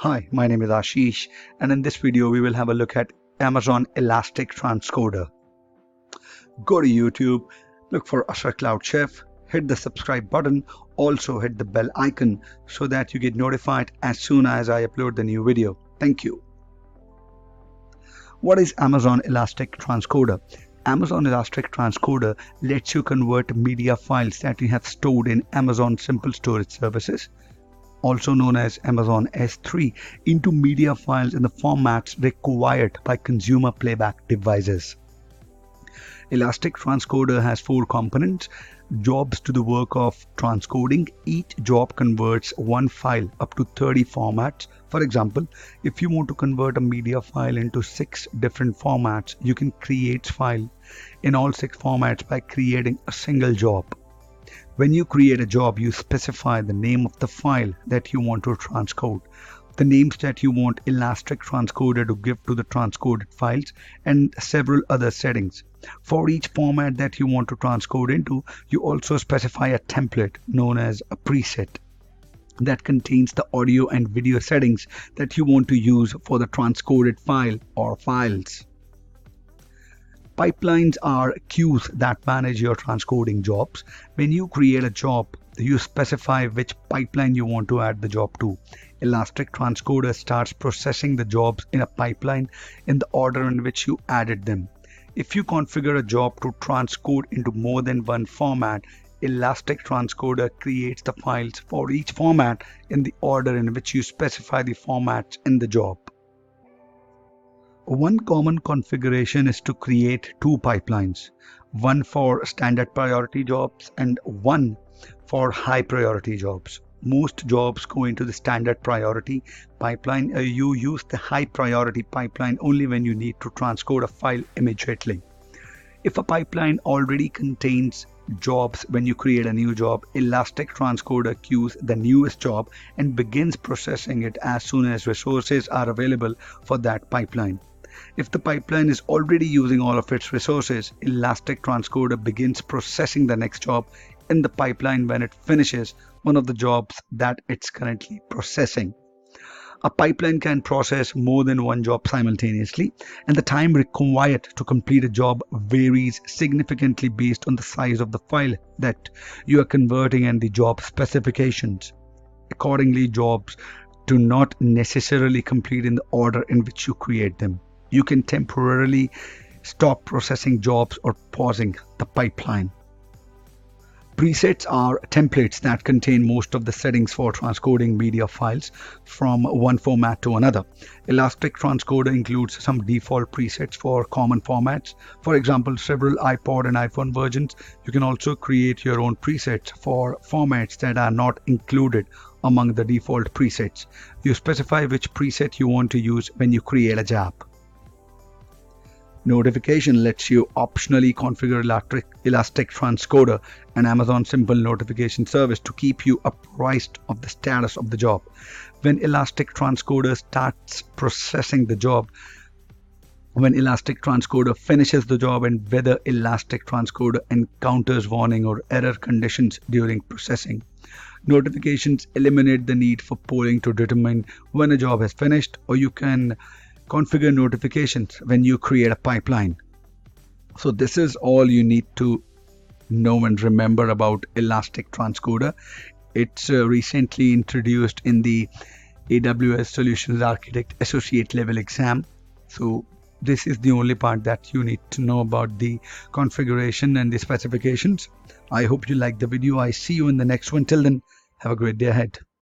Hi, my name is Ashish, and in this video we will have a look at Amazon Elastic Transcoder. Go to YouTube, look for Azure Cloud Chef, hit the subscribe button, also hit the bell icon so that you get notified as soon as I upload the new video. Thank you. What is Amazon Elastic Transcoder? Amazon Elastic Transcoder lets you convert media files that you have stored in Amazon Simple Storage Services, also known as Amazon S3, into media files in the formats required by consumer playback devices. Elastic Transcoder has 4 components. Jobs do the work of transcoding. Each job converts one file up to 30 formats. For example, if you want to convert a media file into 6 different formats, you can create file in all 6 formats by creating a single job. When you create a job, you specify the name of the file that you want to transcode, the names that you want Elastic Transcoder to give to the transcoded files, and several other settings. For each format that you want to transcode into, you also specify a template known as a preset that contains the audio and video settings that you want to use for the transcoded file or files. Pipelines are queues that manage your transcoding jobs. When you create a job, you specify which pipeline you want to add the job to. Elastic Transcoder starts processing the jobs in a pipeline in the order in which you added them. If you configure a job to transcode into more than one format, Elastic Transcoder creates the files for each format in the order in which you specify the formats in the job. One common configuration is to create 2 pipelines, one for standard priority jobs and one for high priority jobs. Most jobs go into the standard priority pipeline. You use the high priority pipeline only when you need to transcode a file immediately. If a pipeline already contains jobs, when you create a new job, Elastic Transcoder queues the newest job and begins processing it as soon as resources are available for that pipeline. If the pipeline is already using all of its resources, Elastic Transcoder begins processing the next job in the pipeline when it finishes one of the jobs that it's currently processing. A pipeline can process more than one job simultaneously, and the time required to complete a job varies significantly based on the size of the file that you are converting and the job specifications. Accordingly, jobs do not necessarily complete in the order in which you create them. You can temporarily stop processing jobs or pausing the pipeline. Presets are templates that contain most of the settings for transcoding media files from one format to another. Elastic Transcoder includes some default presets for common formats. For example, several iPod and iPhone versions. You can also create your own presets for formats that are not included among the default presets. You specify which preset you want to use when you create a job. Notification lets you optionally configure Elastic Transcoder and Amazon Simple Notification Service to keep you apprised of the status of the job. When Elastic Transcoder starts processing the job, when Elastic Transcoder finishes the job, and whether Elastic Transcoder encounters warning or error conditions during processing. Notifications eliminate the need for polling to determine when a job has finished, or you can configure notifications when you create a pipeline. So this is all you need to know and remember about Elastic Transcoder. It's recently introduced in the AWS Solutions Architect Associate Level exam. So this is the only part that you need to know about the configuration and the specifications. I hope you liked the video. I see you in the next one. Till then, have a great day ahead.